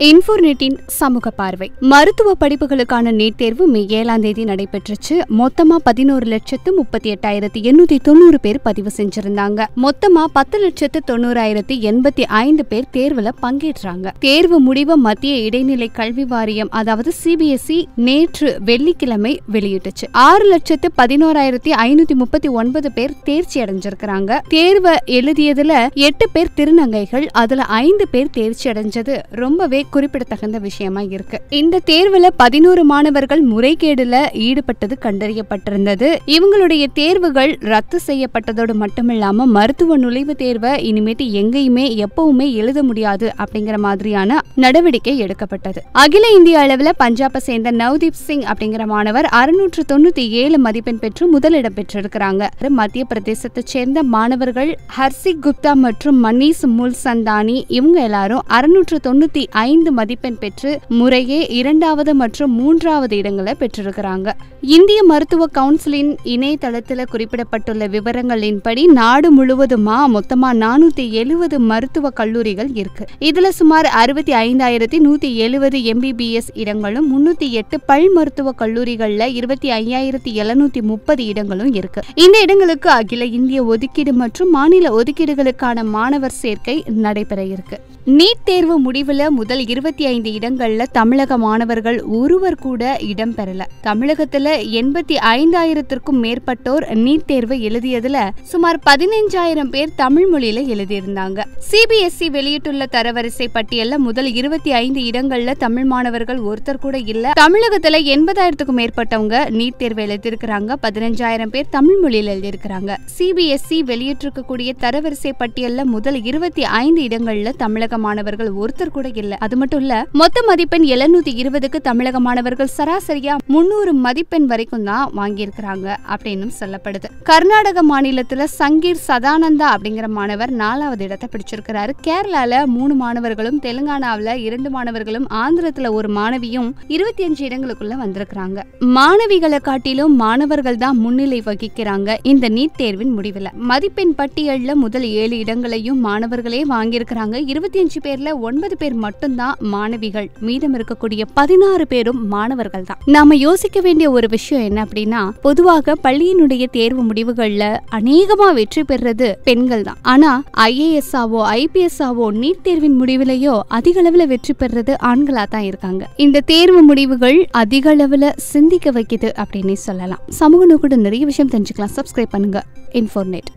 இன்ஃபோநெட்டின் சமூக பார்வை. மருத்துவ படிப்புகளுக்கான நீட் தேர்வு மே 7ஆம் தேதி நடைபெற்றுச்சு. மொத்தமா 11,38,890 பேர் பதிவு செஞ்சிருந்தாங்க. மொத்தமா 10,90,85 பேர் தேர்வுல பங்கேற்றாங்க. தேர்வு முடிவை மத்திய இடைநிலை கல்வி வாரியம் அதாவது CBSE நேற்று வெள்ளிக்கிழமை வெளியிட்டுச்சு. 6,11,539 பேர் தேர்ச்சி அடைஞ்சிருக்கிறாங்க. தேர்வை எழுதியதுல 8 பேர் திருநங்கைகள், அதுல 5 பேர் தேர்ச்சி அடைஞ்சது ரொம்பவே குறிப்பிடத்தகுந்த விஷயமா இருக்கு. இந்த தேர்வுல 11 மாணவர்கள் முறைகேடுல ஈடுபட்டது கண்டறியப்பட்டிருந்தது. இவங்களுடைய தேர்வுகள் ரத்து செய்யப்பட்டதோடு மட்டுமில்லாம மருத்துவ நுழைவு தேர்வை இனிமேட்டு எங்கேயுமே எப்பவுமே எழுத முடியாது அப்படிங்கிற மாதிரியான நடவடிக்கை எடுக்கப்பட்டது. அகில இந்திய அளவில் பஞ்சாபை சேர்ந்த நவ்தீப் சிங் அப்படிங்கிற மாணவர் 697 மதிப்பெண் பெற்று முதலிடம் பெற்றிருக்கிறாங்க. மத்திய பிரதேசத்தை சேர்ந்த மாணவர்கள் ஹர்சிக் குப்தா மற்றும் மனீஷ் முல்சந்தானி இவங்க எல்லாரும் 695 மதிப்பெண் பெற்று முறையே 2வது மற்றும் 3வது இடங்களை பெற்றிருக்கிறாங்க. இந்திய மருத்துவ கவுன்சிலின் இணையதளத்தில் குறிப்பிடப்பட்டுள்ள விவரங்களின்படி நாடு முழுவதுமா மொத்தமா 470 மருத்துவ கல்லூரிகள் இருக்கு. இதுல சுமார் 65,170 MBBS இடங்களும் 308 பல் மருத்துவ கல்லூரிகள்ல 25,730 இடங்களும் இருக்கு. இந்த இடங்களுக்கு அகில இந்திய ஒதுக்கீடு மற்றும் மாநில ஒதுக்கீடுகளுக்கான மாணவர் சேர்க்கை நடைபெற இருக்கு. நீட் தேர்வு முடிவுல முதல் 25 இடங்கள்ல தமிழக மாணவர்கள் ஒருவர் கூட இடம் பெறல. தமிழகத்துல 85,000க்கும் மேற்பட்டோர் நீட் தேர்வு எழுதியதுல சுமார் 15,000 பேர் தமிழ் மொழியில எழுதியிருந்தாங்க. CBSE வெளியிட்டுள்ள தரவரிசை பட்டியல்ல முதல் 25 இடங்கள்ல தமிழ் மாணவர்கள் ஒருத்தர் கூட இல்ல. தமிழகத்துல 80,000க்கும் மேற்பட்டவங்க நீட் தேர்வு எழுதியிருக்கிறாங்க. 15,000 பேர் தமிழ் மொழியில எழுதியிருக்கிறாங்க. CBSE வெளியிட்டிருக்கக்கூடிய தரவரிசை பட்டியல்ல முதல் 25 இடங்கள்ல தமிழக மாணவர்கள் ஒருத்தர் கூட இல்ல. அது மட்டும் இல்ல, மொத்த மதிப்பெண் 720க்கு தமிழக மாணவர்கள் சராசரியா 300 மதிப்பெண் வரைக்கும் தான் வாங்கியிருக்கிறாங்க அப்படின்னு சொல்லப்படுது. கர்நாடக மாநிலத்துல சங்கீர் சதானந்தா அப்படிங்கிற மாணவர் 4வது இடத்தை பிடிச்சிருக்கிறாரு. கேரளால 3 மாணவர்களும், தெலுங்கானாவில 2 மாணவர்களும், ஆந்திரத்துல ஒரு மாணவியும் 25 இடங்களுக்குள்ள வந்திருக்கிறாங்க. மாணவிகளை காட்டிலும் மாணவர்கள் தான் முன்னிலை வகிக்கிறாங்க. இந்த நீட் தேர்வின் முடிவுல மதிப்பெண் பட்டியல்ல முதல் 7 இடங்களையும் மாணவர்களே வாங்கியிருக்கிறாங்க. 25 பேர்ல 9 பேர் மட்டும்தான் மாணவிகள். மீதம் இருக்கக்கூடிய 16 பேரும் மாணவர்கள் தான். நாம யோசிக்க வேண்டிய ஒரு விஷயம் என்ன அப்படின்னா, பொதுவாக பள்ளியினுடைய தேர்வு முடிவுகள்ல அநேகமா வெற்றி பெறுறது பெண்கள் தான். ஆனா IAS ஆவோ IPS ஆவோ நீட் தேர்வின் முடிவிலையோ அதிக அளவுல வெற்றி பெறுறது ஆண்களா தான் இருக்காங்க. இந்த தேர்வு முடிவுகள் அதிக அளவுல சிந்திக்க வைக்குது அப்படின்னு சொல்லலாம். சமூக நோக்குடன் நிறைய விஷயம் தெரிஞ்சுக்கலாம். சப்ஸ்கிரைப் பண்ணுங்க இன்ஃபோநெட்.